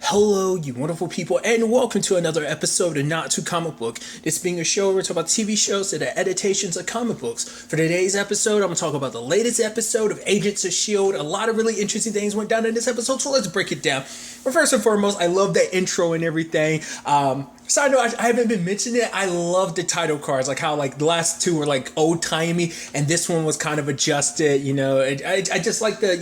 Hello, you wonderful people, and welcome to another episode of Not Too Comic Book. This being a show where we talk about TV shows that are adaptations of comic books. For today's episode, I'm going to talk about the latest episode of Agents of S.H.I.E.L.D. A lot of really interesting things went down in this episode, so let's break it down. But first and foremost, I love that intro and everything. Side note, I haven't been mentioning it. I love the title cards, like how like the last two were like old timey, and this one was kind of adjusted. You know, I just like the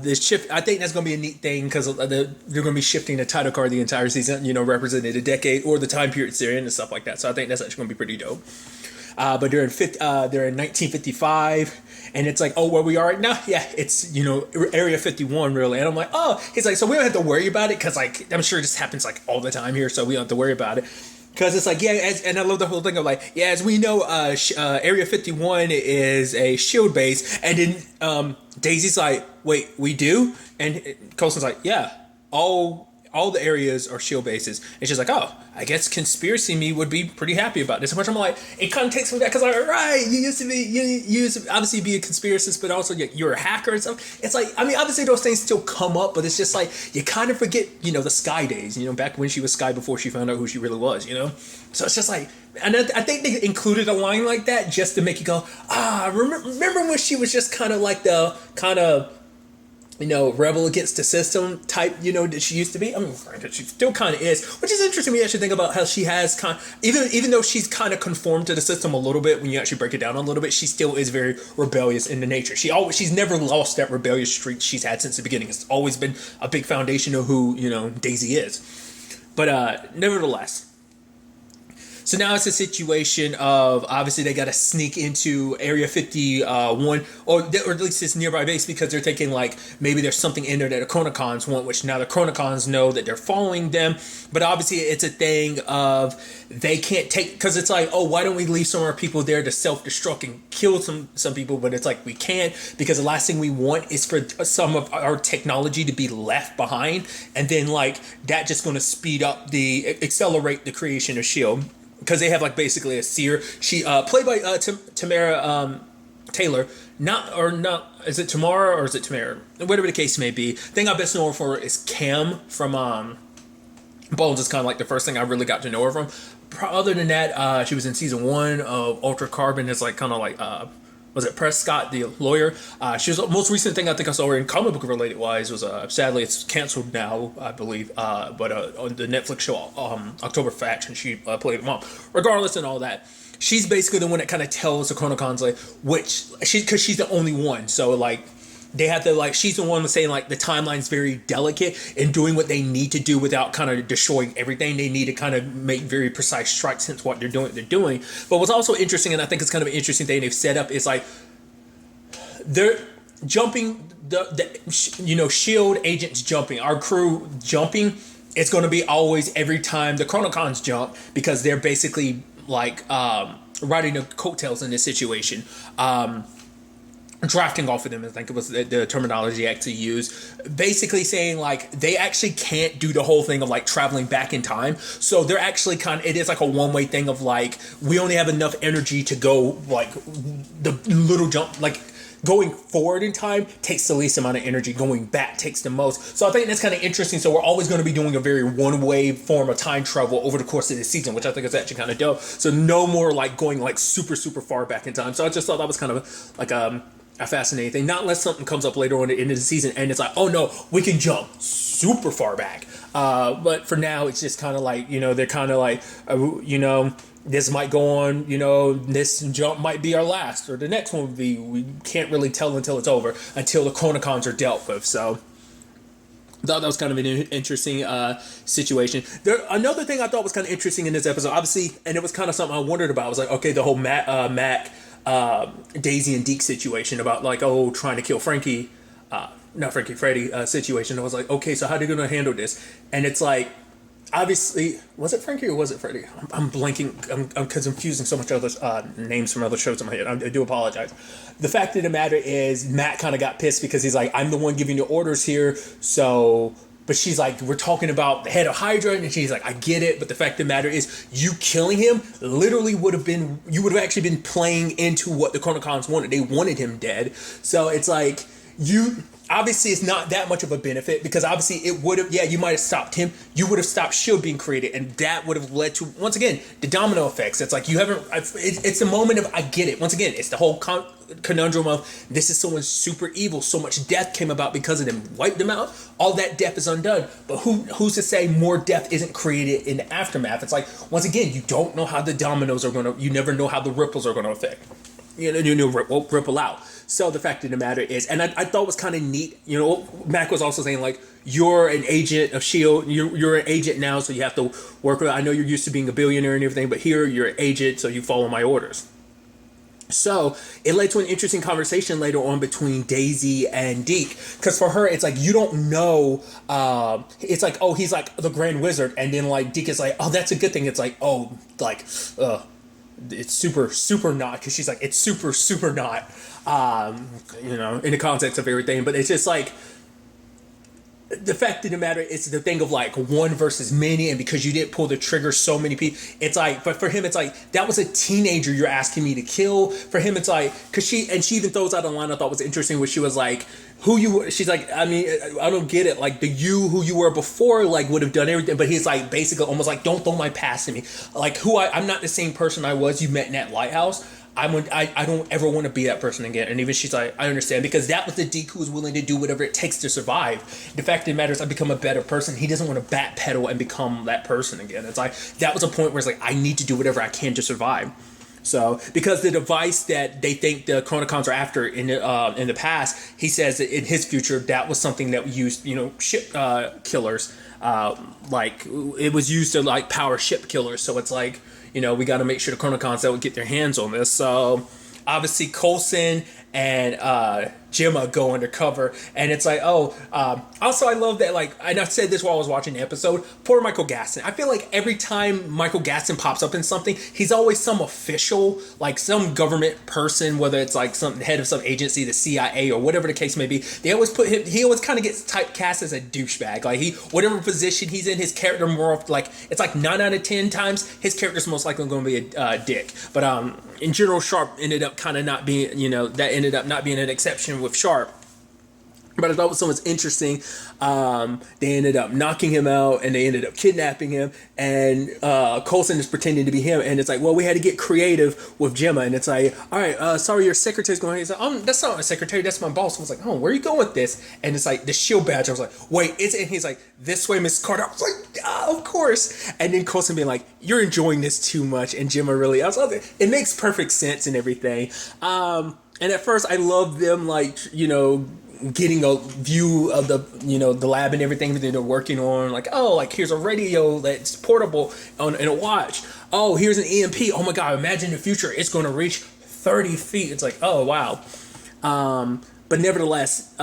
the shift. I think that's gonna be a neat thing because they're gonna be shifting the title card the entire season. You know, representing the decade or the time period they're in and stuff like that. So I think that's actually gonna be pretty dope. But they're in 1955. And it's like, oh, where we are right now? Yeah, it's, Area 51, really. And I'm like, oh, he's like, so we don't have to worry about it because, like, I'm sure this happens, like, all the time here, so we don't have to worry about it. Because it's like, yeah, and I love the whole thing of, like, yeah, as we know, Area 51 is a S.H.I.E.L.D. base. And then Daisy's like, wait, we do? And Coulson's like, yeah, all the areas are S.H.I.E.L.D. bases. And she's like, oh, I guess Conspiracy Me would be pretty happy about this. Which I'm like, it kind of takes me back because I'm like, right, you used to obviously be a conspiracist, but also you're a hacker and stuff. It's like, I mean, obviously those things still come up, but it's just like, you kind of forget, the Sky days, back when she was Sky before she found out who she really was, So it's just like, and I think they included a line like that just to make you go, remember when she was just kind of like the rebel against the system type, that she used to be. I mean, granted, she still kind of is, which is interesting when you actually think about how she has even though she's kind of conformed to the system a little bit, when you actually break it down a little bit, she still is very rebellious in the nature. She's never lost that rebellious streak she's had since the beginning. It's always been a big foundation of who, Daisy is. But nevertheless. So now it's a situation of, obviously, they got to sneak into Area 51, or at least this nearby base, because they're thinking, like, maybe there's something in there that the Chronicons want, which now the Chronicons know that they're following them. But obviously, it's a thing of they can't take, because it's like, oh, why don't we leave some of our people there to self-destruct and kill some people? But it's like, we can't, because the last thing we want is for some of our technology to be left behind. And then, like, that just going to accelerate the creation of S.H.I.E.L.D. Because they have, like, basically a seer. She played by Tamara Taylor. Not is it Tamara or is it Tamara? Whatever the case may be. The thing I best know her for is Cam from Bones. Is kind of like the first thing I really got to know her from. Other than that, she was in season 1 of Ultra Carbon. It's like kind of like was it Prescott, the lawyer? She was the most recent thing I think I saw her in comic book related wise was sadly it's canceled now, I believe. But on the Netflix show October Faction, she played the mom. Regardless and all that, she's basically the one that kind of tells the Chronicons like because she's the only one. So like they have to she's the one that's saying like the timeline's very delicate and doing what they need to do without kind of destroying everything. They need to kind of make very precise strikes, hence what they're doing. But what's also interesting, and I think it's kind of an interesting thing they've set up, is like they're jumping the S.H.I.E.L.D. agents jumping, our crew jumping. It's going to be always every time the Chronicons jump, because they're basically like riding the coattails in this situation. Drafting off of them, I think it was the terminology actually used, basically saying like they actually can't do the whole thing of like traveling back in time. So they're actually it is like a one-way thing of like we only have enough energy to go like the little jump, like going forward in time takes the least amount of energy, going back takes the most. So I think that's kind of interesting. So we're always going to be doing a very one-way form of time travel over the course of the season, which I think is actually kind of dope. So no more like going like super far back in time. So I just thought that was kind of like a fascinating thing. Not unless something comes up later on in the season and it's like, oh no, we can jump super far back. But for now, it's just kind of like, they're kind of like, this might go on, this jump might be our last, or the next one would be, we can't really tell until it's over, until the Chronicons are dealt with. So I thought that was kind of an interesting situation. Another thing I thought was kind of interesting in this episode, obviously, and it was kind of something I wondered about, was like, okay, the whole Mac Daisy and Deke situation about like, oh, trying to kill Frankie, not Frankie, Freddy situation. I was like, okay, so how are they going to handle this? And it's like, obviously, was it Frankie or was it Freddy? I'm blanking. I'm confusing so much other names from other shows in my head. I do apologize. The fact of the matter is, Matt kind of got pissed because he's like, I'm the one giving the orders here, so. But she's like, we're talking about the head of Hydra, and she's like, I get it, but the fact of the matter is, you killing him literally you would have actually been playing into what the Chronicons wanted. They wanted him dead. So it's like, obviously it's not that much of a benefit, because obviously it would have, yeah, you might have stopped him, you would have stopped S.H.I.E.L.D. being created, and that would have led to, once again, the domino effects. It's like you haven't, it's a moment of, I get it, once again, it's the whole conundrum of, this is someone super evil, so much death came about because of them, wiped them out, all that death is undone, but who's to say more death isn't created in the aftermath? It's like, once again, you don't know how the dominoes are going to, you never know how the ripples are going to affect, ripple out. So the fact of the matter is, and I thought was kind of neat, Mac was also saying, like, you're an agent of S.H.I.E.L.D., you're an agent now, so you have to work with, I know you're used to being a billionaire and everything, but here you're an agent, so you follow my orders. So it led to an interesting conversation later on between Daisy and Deke, because for her, it's like, you don't know, it's like, oh, he's like the Grand Wizard, and then like Deke is like, oh, that's a good thing. It's like, oh, like, it's super not, because she's like, it's super not, in the context of everything. But it's just like, the fact of the matter, it's the thing of like one versus many, and because you didn't pull the trigger, so many people, it's like, but for him, it's like, that was a teenager you're asking me to kill. For him, it's like, because she even throws out a line I thought was interesting, where she was like, she's like, I mean, I don't get it, like, who you were before, like, would have done everything, but he's like, basically almost like, don't throw my past at me, like, I'm not the same person I was you met in that lighthouse. I don't ever want to be that person again. And even she's like, I understand, because that was the Deke who was willing to do whatever it takes to survive. The fact of the matter is, I become a better person. He doesn't want to backpedal and become that person again. It's like, that was a point where it's like, I need to do whatever I can to survive. So, because the device that they think the Chronicons are after in the past, he says that in his future, that was something that we used, ship killers. Like, it was used to like power ship killers. So it's like, we got to make sure the Chronicons that would get their hands on this. So obviously Coulson and Gemma go undercover, and it's like, also I love that, like, and I said this while I was watching the episode, poor Michael Gaston. I feel like every time Michael Gaston pops up in something, he's always some official, like some government person, whether it's like some head of some agency, the CIA or whatever the case may be. They always put him, he always kind of gets typecast as a douchebag. Like, whatever position he's in, his character more of, like, it's like 9 out of 10 times his character's most likely going to be a dick. But in general, Sharp ended up kind of not being, that ended up not being an exception with Sharp. But I thought it was interesting. They ended up knocking him out, and they ended up kidnapping him, and Coulson is pretending to be him, and it's like, well, we had to get creative with Gemma, and it's like, all right, sorry, your secretary's going. He's like, that's not my secretary, that's my boss. I was like, oh, where are you going with this? And it's like the S.H.I.E.L.D. badge. I was like, wait, it's, and he's like, this way, Miss Carter. I was like, of course. And then Coulson being like, you're enjoying this too much, and Gemma really, I was like, it makes perfect sense and everything. And at first, I love them, like, getting a view of the lab and everything that they're working on. Like, oh, like, here's a radio that's portable and a watch. Oh, here's an EMP. Oh my God, imagine the future. It's going to reach 30 feet. It's like, oh, wow. But nevertheless,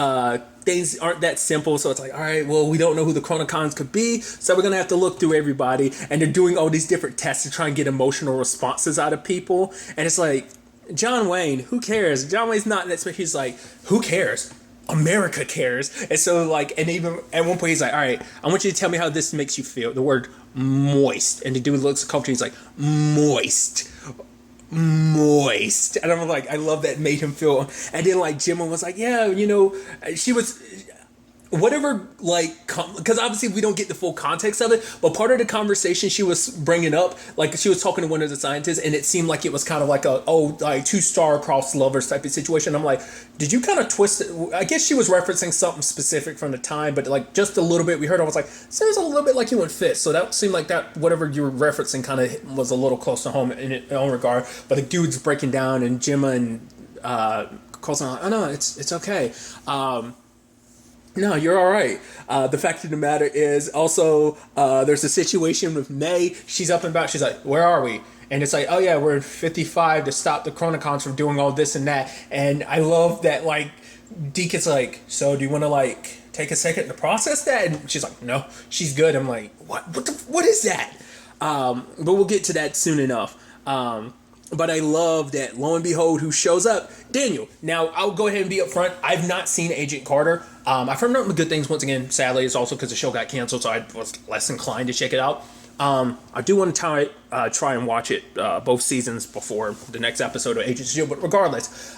things aren't that simple. So it's like, all right, well, we don't know who the Chronicons could be, so we're going to have to look through everybody. And they're doing all these different tests to try and get emotional responses out of people. And it's like, John Wayne, who cares? John Wayne's not that special. He's like, who cares? America cares. And so, like, and even at one point he's like, all right, I want you to tell me how this makes you feel. The word moist. And the dude looks at culture, he's like, moist. And I'm like, I love that made him feel. And then, like, Gemma was like, yeah, she was whatever, like, because obviously we don't get the full context of it, but part of the conversation she was bringing up, like, she was talking to one of the scientists, and it seemed like it was kind of like like 2 star-crossed lovers type of situation. I'm like, did you kind of twist it? I guess she was referencing something specific from the time, but like just a little bit we heard, I was like, sounds a little bit like you and Fitz. So that seemed like that whatever you were referencing kind of was a little close to home in its own regard. But the dude's breaking down, and Gemma and Coulson are like, oh no, it's okay. No, you're all right. The fact of the matter is also there's a situation with May. She's up and about. She's like, where are we? And it's like, oh yeah, we're in 55 to stop the Chronicons from doing all this and that. And I love that, like, Deke is like, so do you want to, like, take a second to process that? And she's like, no, she's good. I'm like, what is that? But we'll get to that soon enough. But I love that, lo and behold, who shows up? Daniel. Now, I'll go ahead and be upfront. I've not seen Agent Carter. I've heard nothing but good things. Once again, sadly, it's also because the show got canceled, so I was less inclined to check it out. I do want to try and watch it both seasons before the next episode of Agents of S.H.I.E.L.D. But regardless,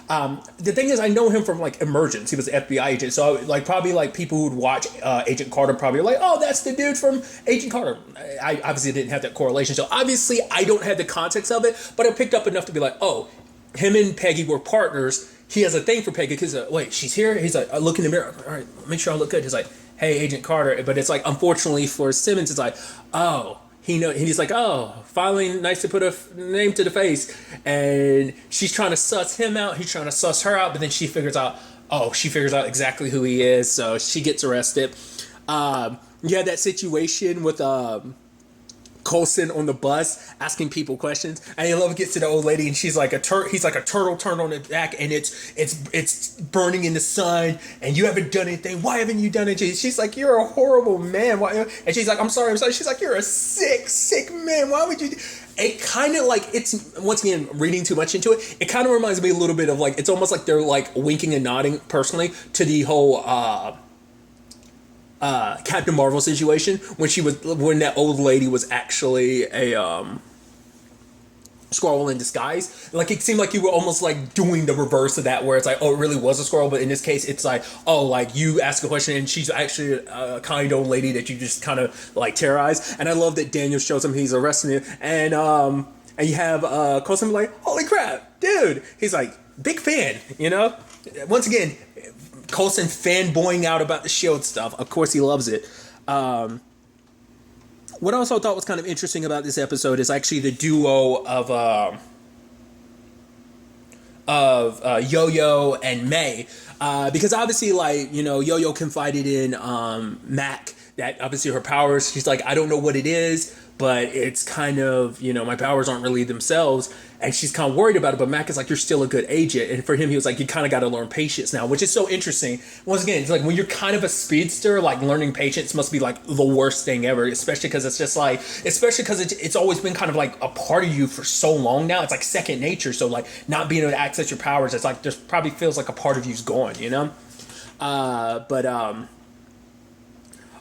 the thing is, I know him from like Emergence. He was an FBI agent, so like probably like people who'd watch Agent Carter probably are like, oh, that's the dude from Agent Carter. I obviously didn't have that correlation, so obviously I don't have the context of it, but I picked up enough to be like, oh, him and Peggy were partners. He has a thing for Peggy because wait, she's here. He's like, I look in the mirror. All right, make sure I look good. He's like, hey, Agent Carter. But it's like, unfortunately for Simmons, it's like, oh. He's like, oh, finally nice to put a name to the face. And she's trying to suss him out. He's trying to suss her out. But then she figures out exactly who he is. So she gets arrested. You had that situation with Coulson on the bus asking people questions, and I love it gets to the old lady, and she's like he's like a turtle turned on his back, and it's burning in the sun, and you haven't done anything. Why haven't you done it? She's like, you're a horrible man. Why? And she's like, I'm sorry. She's like, you're a sick man. Why would you? It kind of like, it's once again reading too much into it. It kind of reminds me a little bit of like, it's almost like they're like winking and nodding personally to the whole Captain Marvel situation when that old lady was actually a Skrull in disguise. Like it seemed like you were almost like doing the reverse of that, where it's like, oh, it really was a Skrull, but in this case it's like, oh, like you ask a question and she's actually a kind old lady that you just kind of like terrorize. And I love that Daniel shows him he's arresting him, and you have Coulson like, holy crap, dude. He's like, big fan, you know. Once again, Coulson fanboying out about the S.H.I.E.L.D. stuff. Of course, he loves it. What I also thought was kind of interesting about this episode is actually the duo of Yo-Yo and May, because obviously, like, you know, Yo-Yo confided in Mac that obviously her powers. She's like, I don't know what it is, but it's kind of, you know, my powers aren't really themselves. And she's kind of worried about it, but Mac is like, you're still a good agent. And for him, he was like, you kind of got to learn patience now, which is so interesting. Once again, it's like when you're kind of a speedster, like learning patience must be like the worst thing ever, especially because it's just like, especially because it's always been kind of like a part of you for so long now. It's like second nature. So like not being able to access your powers, it's like there's probably feels like a part of you's gone, you know?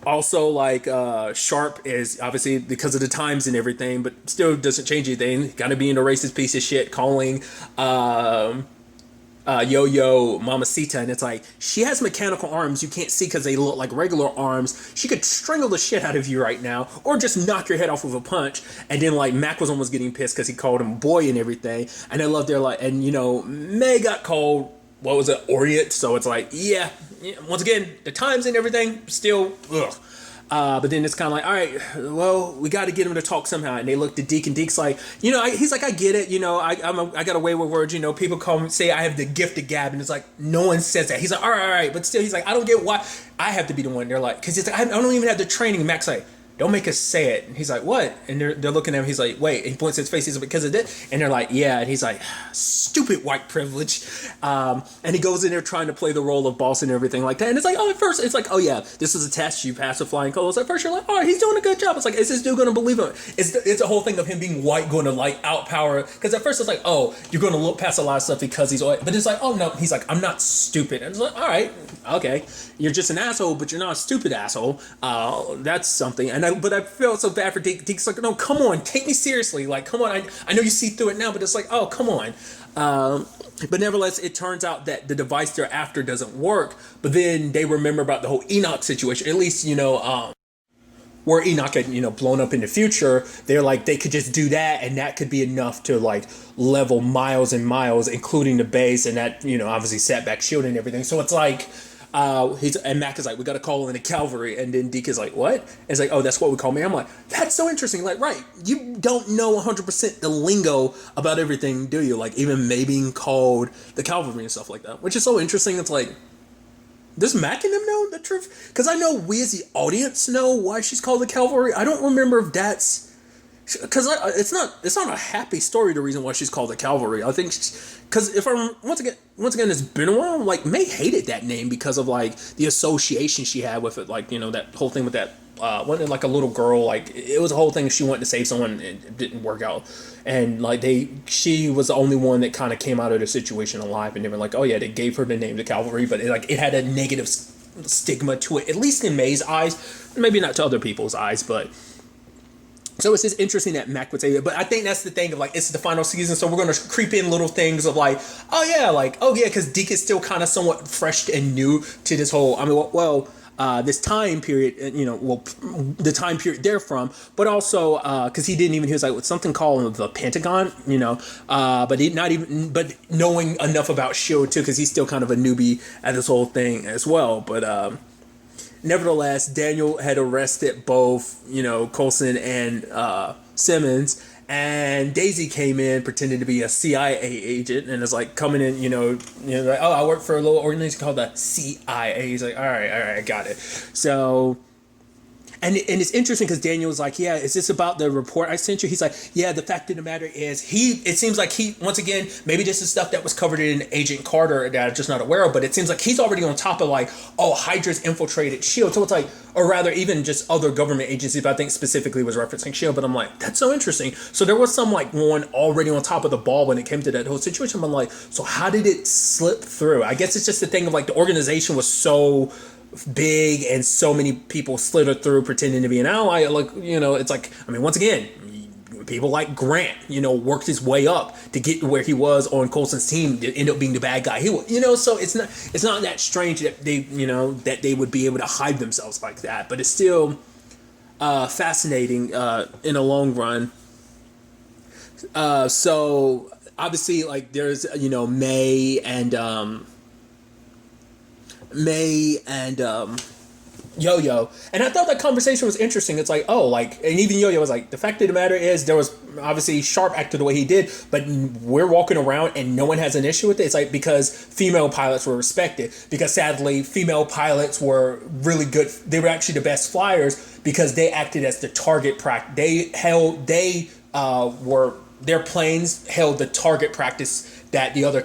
Also, like, Sharp is obviously because of the times and everything, but still doesn't change anything. Gotta be in a racist piece of shit calling Yo-Yo Mamacita, and it's like, she has mechanical arms you can't see because they look like regular arms. She could strangle the shit out of you right now, or just knock your head off with a punch. And then, like, Mac was almost getting pissed because he called him boy and everything. And I love their, like, and, you know, May got called, what was it, Orient? So it's like, yeah, once again, the times and everything, still, ugh. But then it's kind of like, all right, well, we got to get him to talk somehow. And they look to Deke, and Deke's like, you know, he's like, I get it. You know, I got a way with words. You know, people call me, say I have the gift of gab. And it's like, no one says that. He's like, all right. But still, he's like, I don't get why I have to be the one. They're like, because he's like, I don't even have the training. And Mac's like, don't make us say it. And he's like, what? And they're looking at him. He's like, wait. And he points his face. He's like, because of this. And they're like, yeah. And he's like, stupid white privilege. And he goes in there trying to play the role of boss and everything like that. And it's like, oh, at first, it's like, oh, yeah, this is a test. You pass with flying colors. At first, you're like, oh, he's doing a good job. It's like, is this dude going to believe him? It's a whole thing of him being white going to, like, outpower. Because at first, it's like, oh, you're going to look past a lot of stuff because he's white. But it's like, oh, no. He's like, I'm not stupid. And it's like, all right, okay. You're just an asshole, but you're not a stupid asshole. That's something. But I felt so bad for Deke. Deke's like, no, come on, take me seriously. Like, come on. I know you see through it now, but it's like, oh, come on. But nevertheless, it turns out that the device they're after doesn't work. But then they remember about the whole Enoch situation. At least, you know, where Enoch had, you know, blown up in the future. They're like, they could just do that, and that could be enough to, like, level miles and miles, including the base, and that, you know, obviously set back S.H.I.E.L.D. and everything. So it's like, and Mac is like, we got to call in the cavalry. And then Deke is like, what? And it's like, oh, that's what we call me. I'm like, that's so interesting. Like, right, you don't know 100% the lingo about everything, do you? Like, even May being called the cavalry and stuff like that, which is so interesting. It's like, does Mac and them know the truth? Because I know we as the audience know why she's called the cavalry. I don't remember if that's... Because it's not a happy story, the reason why she's called the cavalry. I think because if I'm once again it's been a while. Like, May hated that name because of, like, the association she had with it. Like, you know, that whole thing with that wasn't it like a little girl? Like, it was a whole thing. She wanted to save someone and it didn't work out. And like she was the only one that kind of came out of the situation alive. And they were like, oh yeah, they gave her the name the cavalry, but it had a negative stigma to it, at least in May's eyes. Maybe not to other people's eyes, but. So it's just interesting that Mac would say that, but I think that's the thing of like it's the final season, so we're gonna creep in little things of like, oh yeah, because Deke is still kind of somewhat fresh and new to this whole. I mean, this time period, the time period they're from, but also because he was like with something called the Pentagon, but knowing enough about Shield too, because he's still kind of a newbie at this whole thing as well, but. Nevertheless, Daniel had arrested both, Coulson and Simmons, and Daisy came in pretending to be a CIA agent, and is like coming in, like, oh, I work for a little organization called the CIA. He's like, all right, I got it. So. And it's interesting because Daniel was like, yeah, is this about the report I sent you? He's like, yeah, the fact of the matter is it seems like once again, maybe this is stuff that was covered in Agent Carter that I'm just not aware of, but it seems like he's already on top of like, oh, Hydra's infiltrated S.H.I.E.L.D. So it's like, or rather even just other government agencies, but I think specifically was referencing S.H.I.E.L.D. But I'm like, that's so interesting. So there was some like one already on top of the ball when it came to that whole situation. I'm like, so how did it slip through? I guess it's just the thing of like the organization was so big and so many people slithered through pretending to be an ally. Like, it's like, I mean, once again, people like Grant, worked his way up to get to where he was on Coulson's team to end up being the bad guy. So it's not that strange that they would be able to hide themselves like that, but it's still fascinating in the long run. So obviously, like, there's May and Yo-Yo, and I thought that conversation was interesting. It's like, oh, like, and even Yo-Yo was like, the fact of the matter is there was obviously Sharp acted the way he did, but we're walking around and no one has an issue with it. It's like because female pilots were respected, because sadly female pilots were really good. They were actually the best flyers because they acted as the target practice. Their planes held the target practice that the other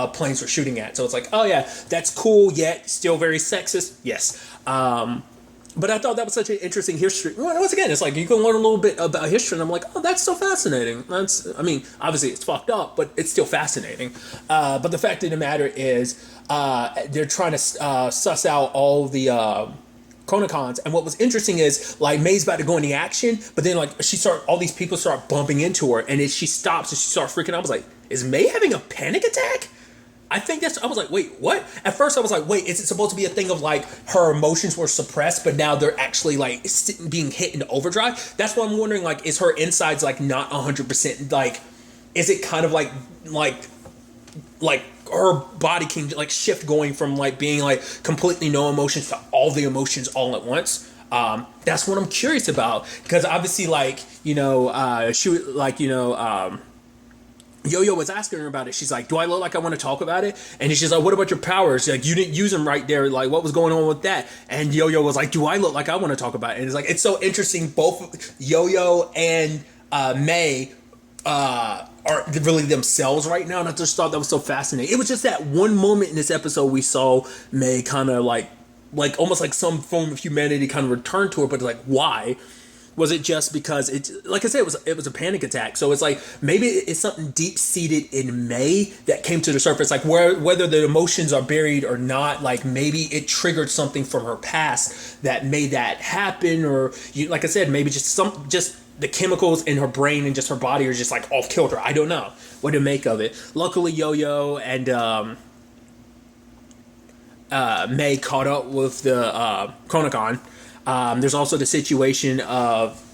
planes were shooting at. So it's like, oh yeah, that's cool, yet still very sexist. Yes. But I thought that was such an interesting history. Once again, it's like you can learn a little bit about history, and I'm like, oh, that's so fascinating. Obviously it's fucked up, but it's still fascinating. But the fact of the matter is, they're trying to suss out all the Chronicons, and what was interesting is like May's about to go into action, but then like all these people start bumping into her, and then she stops and she starts freaking out. I was like, is May having a panic attack? I was like, wait, what? At first I was like, wait, is it supposed to be a thing of like her emotions were suppressed, but now they're actually like being hit into overdrive? That's why I'm wondering, like, is her insides like not 100%, like, is it kind of like her body can like shift going from like being like completely no emotions to all the emotions all at once? That's what I'm curious about, because obviously Yo-Yo was asking her about it. She's like, do I look like I want to talk about it? And she's like, what about your powers? Like, you didn't use them right there. Like, what was going on with that? And Yo-Yo was like, do I look like I want to talk about it? And it's like, it's so interesting. Both Yo-Yo and May are really themselves right now. And I just thought that was so fascinating. It was just that one moment in this episode we saw May kind of like almost like some form of humanity kind of return to her, but like, why? Was it just because like I said, it was a panic attack? So it's like maybe it's something deep seated in May that came to the surface, like whether the emotions are buried or not. Like maybe it triggered something from her past that made that happen, or like I said, maybe just the chemicals in her brain and just her body are just like off kilter. I don't know what to make of it. Luckily, Yo-Yo and May caught up with the Chronicon. There's also the situation of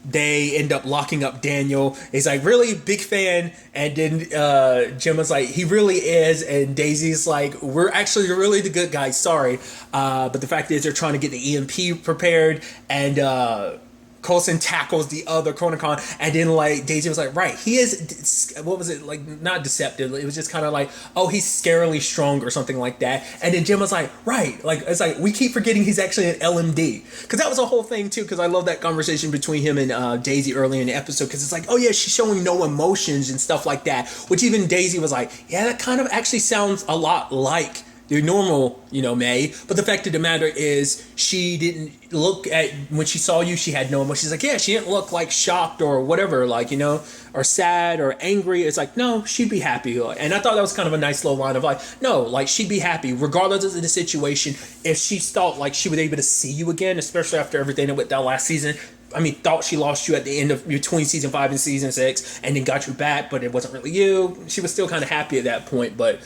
they end up locking up Daniel. He's like, really big fan, and then Gemma's like, he really is, and Daisy's like, we're actually really the good guys, sorry. But the fact is they're trying to get the EMP prepared, and Coulson tackles the other Chronicon, and then like Daisy was like, right, he is, what was it, like, not deceptive, it was just kind of like, oh, he's scarily strong or something like that. And then Jim was like, right, like, it's like we keep forgetting he's actually an LMD, because that was a whole thing too, because I love that conversation between him and Daisy early in the episode, because it's like, oh yeah, she's showing no emotions and stuff like that, which even Daisy was like, yeah, that kind of actually sounds a lot like the normal, May. But the fact of the matter is, she didn't look at, when she saw you, she had no emotion. She's like, yeah, she didn't look like shocked or whatever, like, or sad or angry. It's like, no, she'd be happy. And I thought that was kind of a nice little line of like, no, like, she'd be happy regardless of the situation. If she felt like she was able to see you again, especially after everything that went down last season, thought she lost you at the end of between season 5 and season 6, and then got you back, but it wasn't really you. She was still kind of happy at that point, but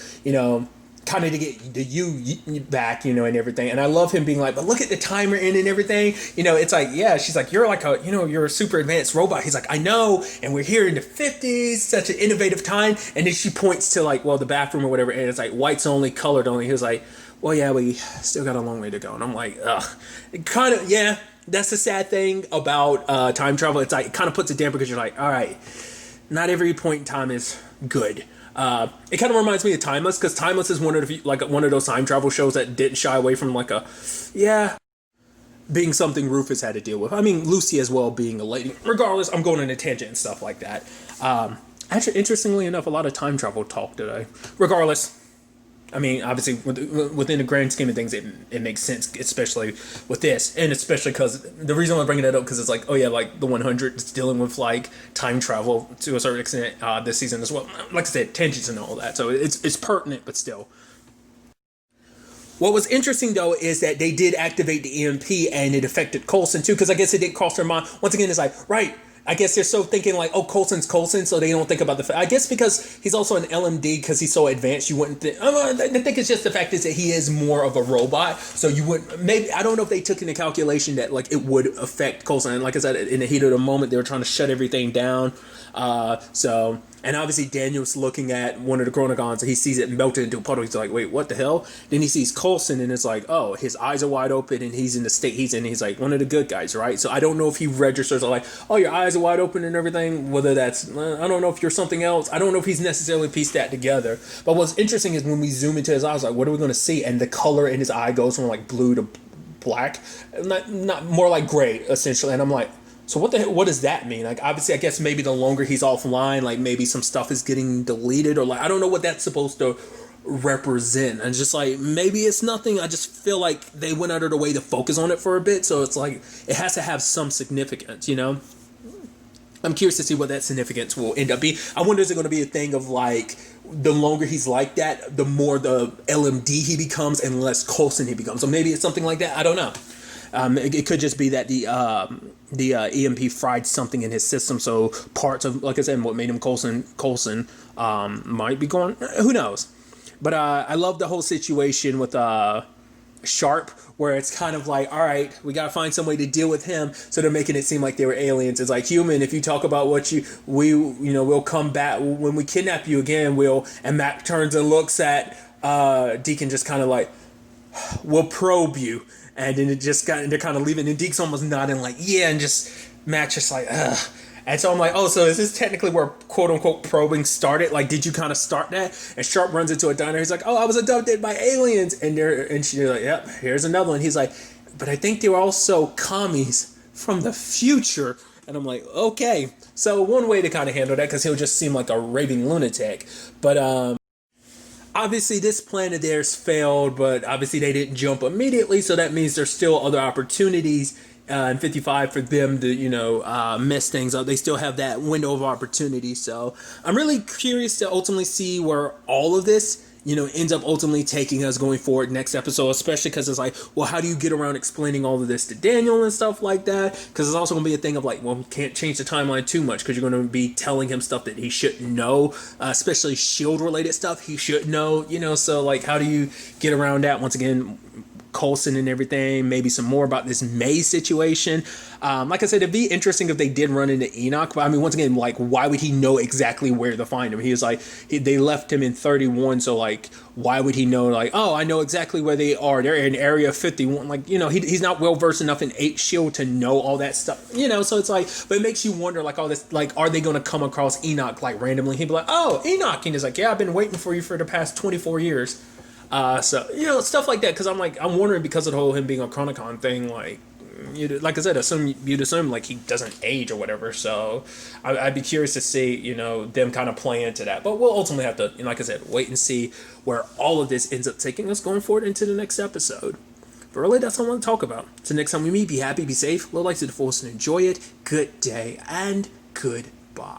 kind of to get the you back, and everything. And I love him being like, but look at the timer in and everything. It's like, yeah, she's like, you're like you're a super advanced robot. He's like, I know, and we're here in the 50s, such an innovative time. And then she points to like, well, the bathroom or whatever, and it's like whites only, colored only. He was like, well, yeah, we still got a long way to go. And I'm like, ugh. Kind of, yeah, that's the sad thing about time travel. It's like, it kind of puts a damper because you're like, all right, not every point in time is good. It kind of reminds me of Timeless, because Timeless is one of those time travel shows that didn't shy away from being something Rufus had to deal with. I mean, Lucy as well being a lady. Regardless, I'm going on a tangent and stuff like that. Actually, interestingly enough, a lot of time travel talk today. Regardless, I mean, obviously, within the grand scheme of things, it makes sense, especially with this. And especially because the reason I'm bringing that up, because it's like, oh yeah, like the 100 is dealing with like time travel to a certain extent this season as well. Like I said, tangents and all that. So it's pertinent, but still. What was interesting, though, is that they did activate the EMP and it affected Coulson, too, because I guess it did cross their mind. Once again, it's like, right, I guess they're so thinking like, oh, Coulson's Coulson, so they don't think about I guess because he's also an LMD, because he's so advanced, you wouldn't think. I think it's just the fact is that he is more of a robot, so you wouldn't. Maybe I don't know if they took into calculation that like it would affect Coulson. And like I said, in the heat of the moment, they were trying to shut everything down. And obviously Daniel's looking at one of the Chronogons, and he sees it melted into a puddle. He's like, wait, what the hell? Then he sees Coulson, and it's like, oh, his eyes are wide open, and he's in the state he's in. He's like one of the good guys, right? So I don't know if he registers like, oh, your eyes are wide open and everything, whether that's, I don't know if you're something else. I don't know if he's necessarily pieced that together. But what's interesting is when we zoom into his eyes, like, what are we going to see? And the color in his eye goes from like blue to black, not more like gray, essentially. And I'm like, so what does that mean? Like, obviously, I guess maybe the longer he's offline, like maybe some stuff is getting deleted, or like, I don't know what that's supposed to represent. And just like, maybe it's nothing. I just feel like they went out of their way to focus on it for a bit. So it's like, it has to have some significance, I'm curious to see what that significance will end up being. I wonder, is it going to be a thing of like, the longer he's like that, the more the LMD he becomes and less Coulson he becomes. So maybe it's something like that. I don't know. It could just be that the EMP fried something in his system, so parts of, like I said, what made him Coulson might be gone. Who knows? But I love the whole situation with Sharp, where it's kind of like, all right, we gotta find some way to deal with him. So they're making it seem like they were aliens. It's like, human, if you talk about what we'll come back when we kidnap you again. And Mac turns and looks at Deacon, just kind of like, we'll probe you. And then they're kind of leaving, and Deke's almost nodding like, yeah, and just Matt's just like, ugh. And so I'm like, oh, so is this technically where quote unquote probing started? Like, did you kind of start that? And Sharp runs into a diner. He's like, oh, I was abducted by aliens. And she's like, yep, here's another one. He's like, but I think they were also commies from the future. And I'm like, okay. So one way to kind of handle that, because he'll just seem like a raving lunatic. But obviously, this plan of theirs failed, but obviously they didn't jump immediately, so that means there's still other opportunities in 55 for them to, mess things up. They still have that window of opportunity, so I'm really curious to ultimately see where all of this, ends up ultimately taking us going forward next episode, especially because it's like, well, how do you get around explaining all of this to Daniel and stuff like that? Because it's also going to be a thing of like, well, we can't change the timeline too much, because you're going to be telling him stuff that he shouldn't know, especially S.H.I.E.L.D. related stuff he should know, so like, how do you get around that? Once again, Coulson and everything, maybe some more about this May situation. Like I said, it'd be interesting if they did run into Enoch, but I mean, once again, like, why would he know exactly where to find him? He was like, they left him in 31, so like, why would he know, like, oh, I know exactly where they are, they're in area 51, like, he's not well versed enough in S.H.I.E.L.D. to know all that stuff, so it's like, but it makes you wonder, like, all this, like, are they going to come across Enoch like randomly? He'd be like, oh, Enoch, and he's like, yeah, I've been waiting for you for the past 24 years. So, stuff like that, because I'm wondering, because of the whole him being a Chronicon thing, like, like I said, you'd assume like he doesn't age or whatever, so I'd be curious to see, them kind of play into that, but we'll ultimately have to, like I said, wait and see where all of this ends up taking us going forward into the next episode. But really, that's all I want to talk about. So next time we meet, be happy, be safe, live life to the fullest, and enjoy it. Good day, and goodbye.